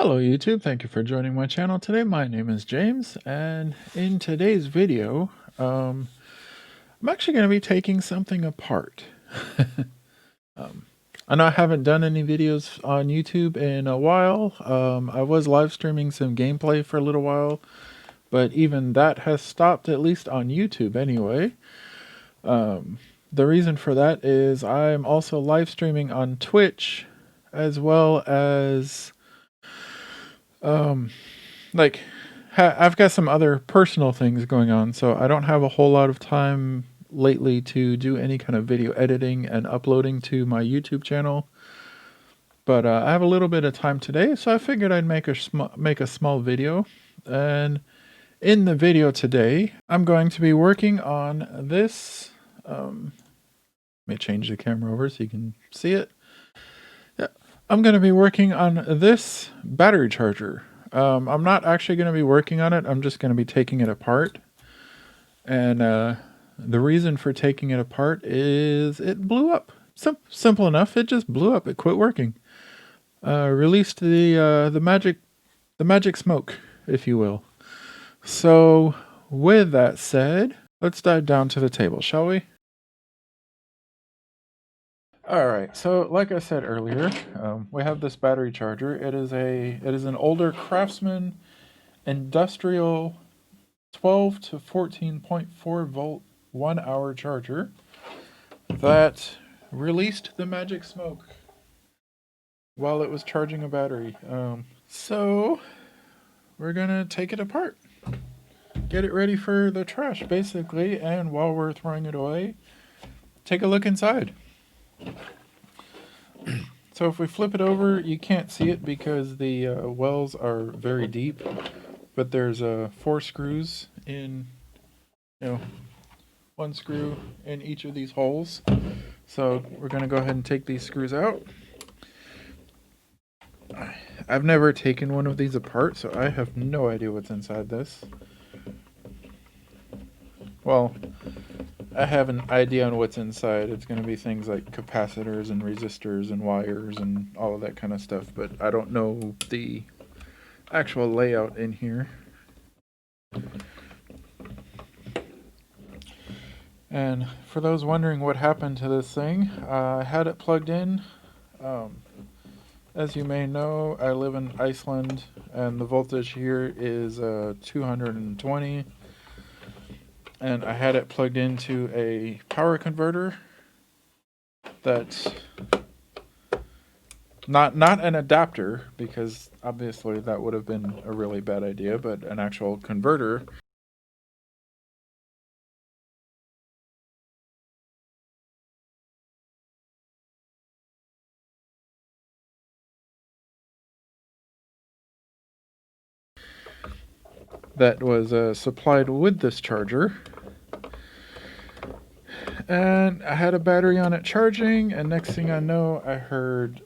Hello YouTube, thank you for joining my channel today. My name is James, and in today's video, I'm actually going to be taking something apart. I know I haven't done any videos on YouTube in a while. I was live streaming some gameplay for a little while, but even that has stopped, at least on YouTube anyway. The reason for that is I'm also live streaming on Twitch, as well as like I've got some other personal things going on, so I don't have a whole lot of time lately to do any kind of video editing and uploading to my YouTube channel. But I have a little bit of time today, so I figured I'd make a small video. And in the video today, I'm going to be working on this. Let me change the camera over so you can see it. Yeah, I'm going to be working on this battery charger. I'm not actually going to be working on it. I'm just going to be taking it apart. And the reason for taking it apart is it blew up. Simple enough. It just blew up. It quit working. Released the magic smoke, if you will. So with that said, let's dive down to the table, shall we? All right. So like I said earlier, we have this battery charger. It is an older Craftsman Industrial 12 to 14.4 volt 1 hour charger that released the magic smoke while it was charging a battery. So we're gonna take it apart, get it ready for the trash basically, and while we're throwing it away, take a look inside. So if we flip it over, you can't see it because the wells are very deep, but there's 4 screws in, one screw in each of these holes. So we're going to go ahead and take these screws out. I've never taken one of these apart, so I have no idea what's inside this. Well, I have an idea on what's inside. It's going to be things like capacitors and resistors and wires and all of that kind of stuff, but I don't know the actual layout in here. And for those wondering what happened to this thing, I had it plugged in. As you may know, I live in Iceland, and the voltage here is 220. And I had it plugged into a power converter that's not an adapter, because obviously that would have been a really bad idea, but an actual converter. That was supplied with this charger. And I had a battery on it charging, and next thing I know, I heard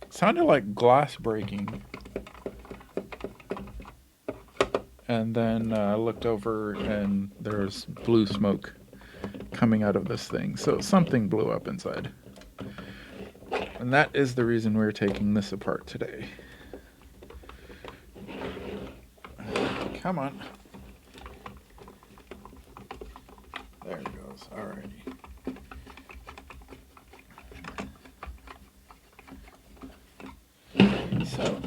sounded like glass breaking. And then I looked over, and there's blue smoke coming out of this thing. So something blew up inside. And that is the reason we're taking this apart today. Come on. There it goes. Alrighty. So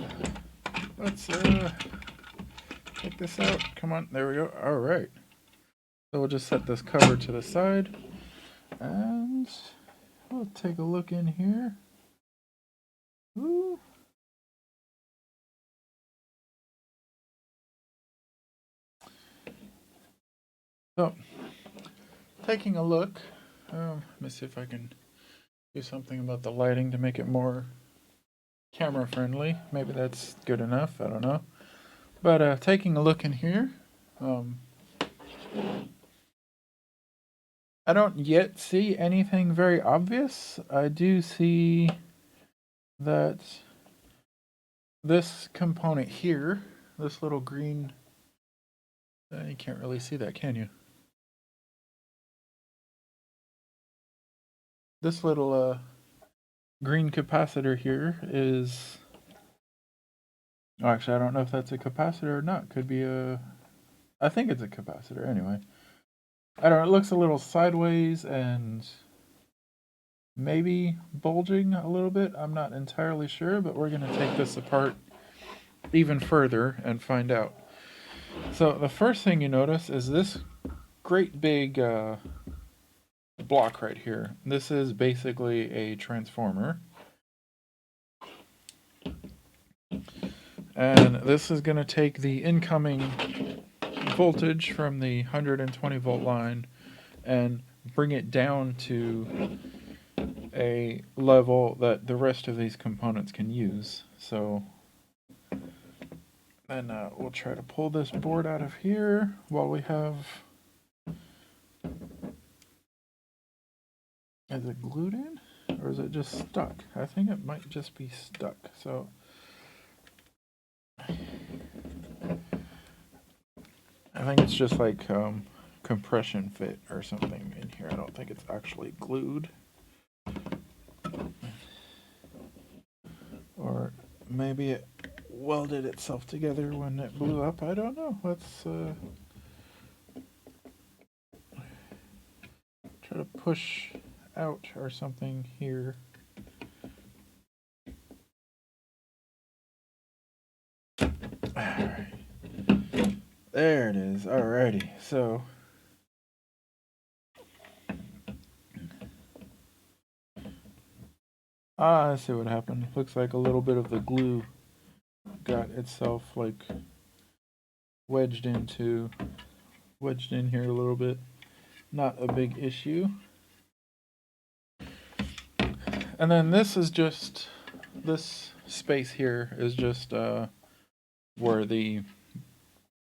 let's take this out. Come on. There we go. Alright. So we'll just set this cover to the side, and we'll take a look in here. Ooh. So, taking a look, let me see if I can do something about the lighting to make it more camera friendly. Maybe that's good enough, I don't know. But taking a look in here, I don't yet see anything very obvious. I do see that this component here, this little green, you can't really see that, can you? This little green capacitor here is Oh, actually, I don't know if that's a capacitor or not. Could be a... I think it's a capacitor anyway. I don't know, it looks a little sideways and maybe bulging a little bit. I'm not entirely sure, but we're going to take this apart even further and find out. So the first thing you notice is this great big block right here. This is basically a transformer. And this is going to take the incoming voltage from the 120 volt line and bring it down to a level that the rest of these components can use. So then we'll try to pull this board out of here while we have... Is it glued in or is it just stuck? I think it might just be stuck. So I think it's just like compression fit or something in here. I don't think it's actually glued. Or maybe it welded itself together when it blew up. I don't know. Let's try to push out or something here. Alright. There it is. Alrighty. So I see what happened. Looks like a little bit of the glue got itself like wedged in here a little bit. Not a big issue. And then this is just, this space here is just where the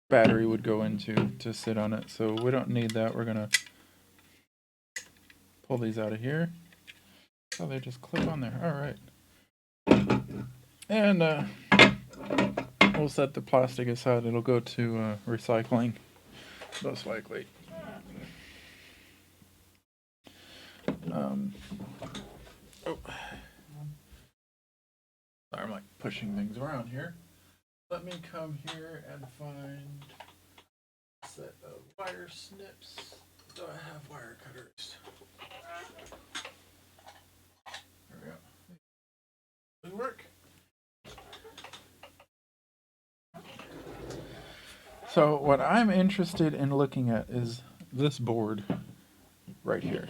battery would go into to sit on it. So we don't need that. We're gonna pull these out of here. Oh, they just clip on there. All right. And we'll set the plastic aside. It'll go to recycling, most likely. Oh. Sorry, I'm like pushing things around here. Let me come here and find a set of wire snips. Do I have wire cutters? There we go. They work. So what I'm interested in looking at is this board right here.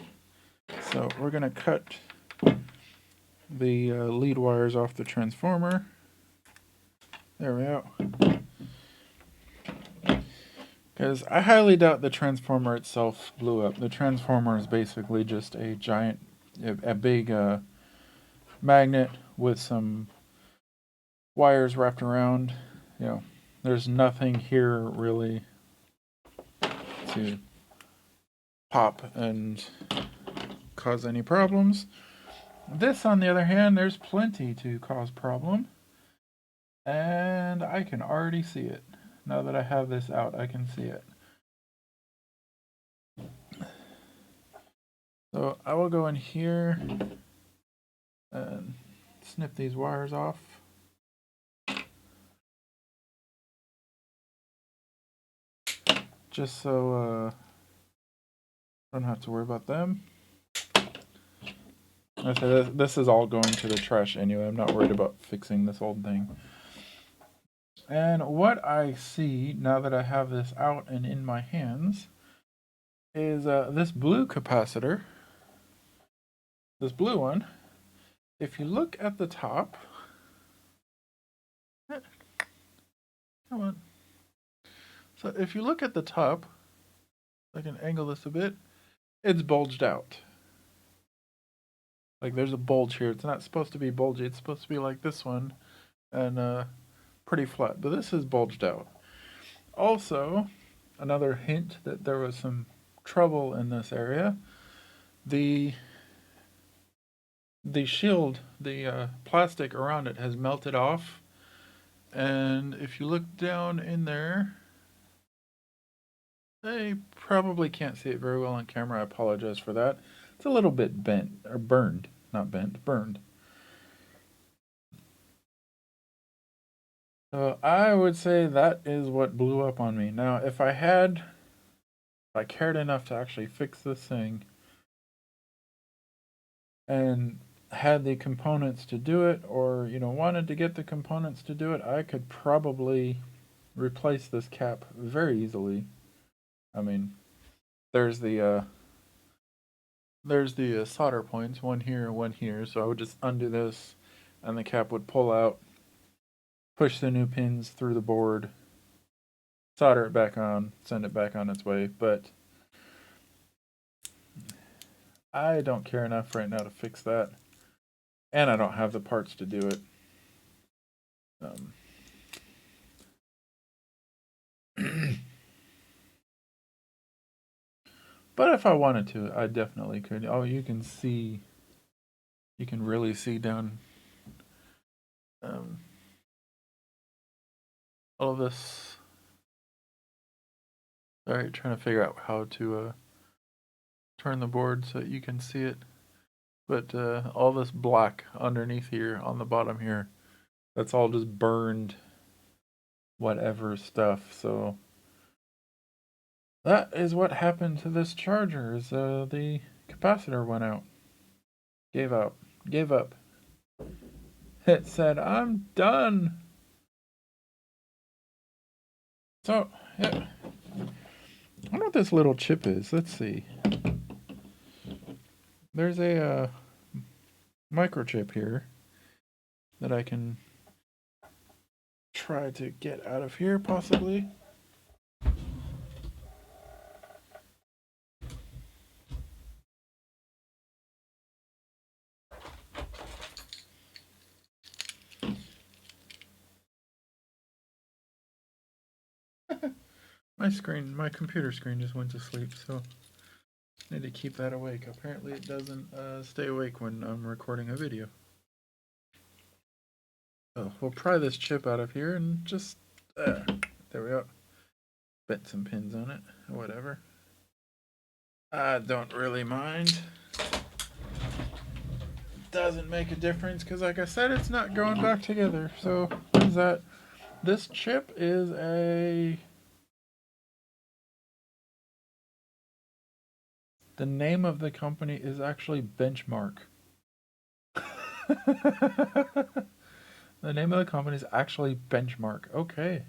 So we're going to cut the lead wires off the transformer. There we go. Because I highly doubt the transformer itself blew up. The transformer is basically just a giant, a big magnet with some wires wrapped around. You know, there's nothing here really to pop and cause any problems. This, on the other hand, there's plenty to cause problem. And I can already see it. Now that I have this out, I can see it. So I will go in here and snip these wires off. Just so I don't have to worry about them. Okay, this is all going to the trash anyway. I'm not worried about fixing this old thing. And what I see now that I have this out and in my hands is this blue capacitor. This blue one. If you look at the top, come on. So if you look at the top, I can angle this a bit, it's bulged out. Like there's a bulge here. It's not supposed to be bulgy. It's supposed to be like this one and pretty flat, but this is bulged out. Also, another hint that there was some trouble in this area. The shield, the plastic around it has melted off. And if you look down in there, I probably can't see it very well on camera. I apologize for that. It's a little bit bent, or burned. Not bent, burned. So I would say that is what blew up on me. Now, if I cared enough to actually fix this thing and had the components to do it, or wanted to get the components to do it, I could probably replace this cap very easily. I mean, there's the solder points, one here, one here. So I would just undo this, and the cap would pull out, push the new pins through the board, solder it back on, send it back on its way. But I don't care enough right now to fix that, and I don't have the parts to do it. Um, but if I wanted to, I definitely could. Oh, you can really see down um, all of this. Sorry, trying to figure out how to turn the board so that you can see it. But all this black underneath here on the bottom here, that's all just burned whatever stuff. So that is what happened to this charger. Is the capacitor went out, gave out, gave up. It said, "I'm done." So yeah, I wonder what this little chip is. Let's see. There's a microchip here that I can try to get out of here, possibly. My computer screen just went to sleep, so I need to keep that awake. Apparently it doesn't stay awake when I'm recording a video. So we'll pry this chip out of here and just, there we go. Bent some pins on it, whatever. I don't really mind. Doesn't make a difference because, like I said, it's not going back together. So what is that? This chip is the name of the company is actually Benchmark. The name of the company is actually Benchmark. Okay.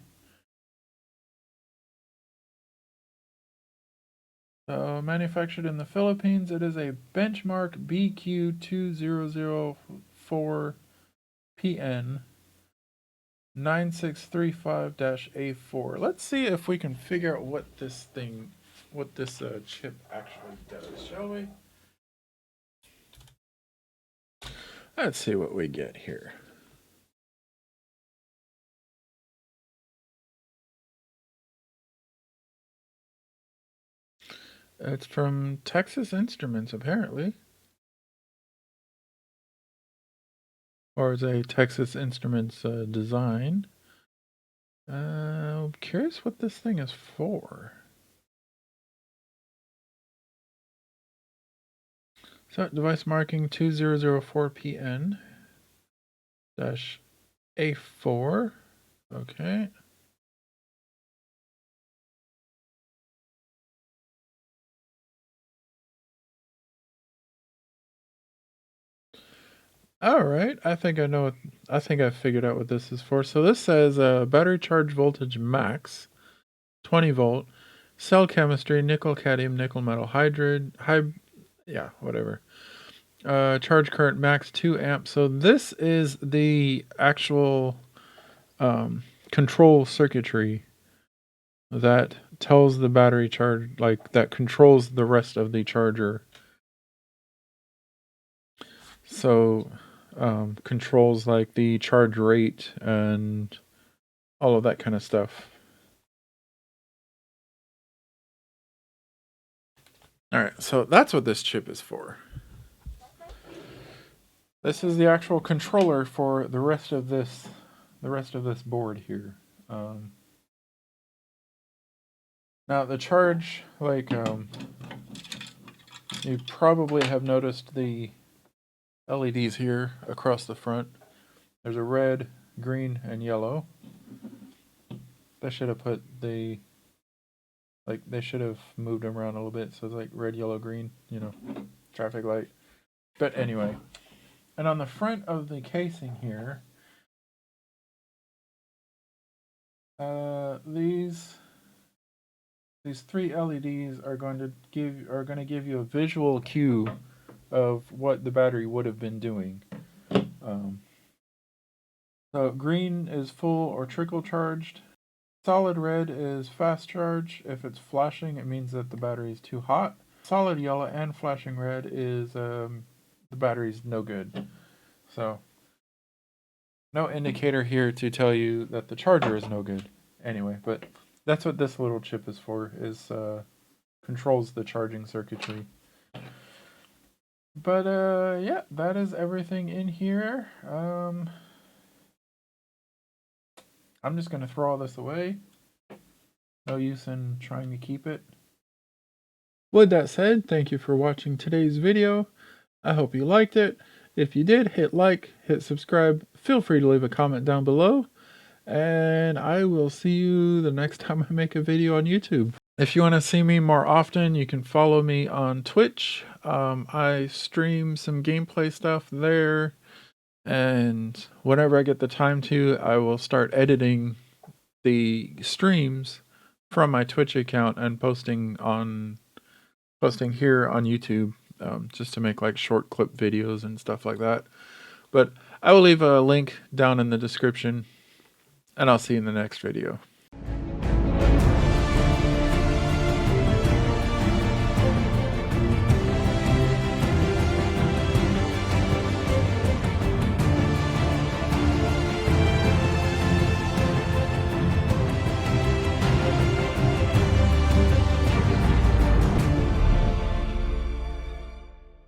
So manufactured in the Philippines, it is a Benchmark BQ2004PN 9635-A4. Let's see if we can figure out what this chip actually does, shall we? Let's see what we get here. It's from Texas Instruments, apparently. Or is a Texas Instruments design. I'm curious what this thing is for. So device marking 2004PN dash A4. Okay. All right. I think I figured out what this is for. So this says battery charge voltage max 20 volt, cell chemistry, nickel cadmium nickel metal hydride, yeah, whatever. Charge current max 2 amps. So this is the actual control circuitry that tells the battery charge, like that controls the rest of the charger. So controls like the charge rate and all of that kind of stuff. All right, so that's what this chip is for. This is the actual controller for the rest of this board here. Now the charge, like you probably have noticed the LEDs here across the front. There's a red, green, and yellow. They should have put the, like, they should have moved them around a little bit so it's like red, yellow, green, you know, traffic light. But anyway, and on the front of the casing here, these three LEDs are going to give you a visual cue of what the battery would have been doing. Um, so green is full or trickle charged. Solid red is fast charge. If it's flashing, it means that the battery is too hot. Solid yellow and flashing red is the battery's no good. So no indicator here to tell you that the charger is no good. Anyway, but that's what this little chip is for, is controls the charging circuitry. But yeah, that is everything in here. I'm just going to throw all this away. No use in trying to keep it. With that said, thank you for watching today's video. I hope you liked it. If you did, hit like, hit subscribe. Feel free to leave a comment down below. And I will see you the next time I make a video on YouTube. If you want to see me more often, you can follow me on Twitch. I stream some gameplay stuff there. And whenever I get the time to, I will start editing the streams from my Twitch account and posting here on YouTube, just to make like short clip videos and stuff like that. But I will leave a link down in the description, and I'll see you in the next video.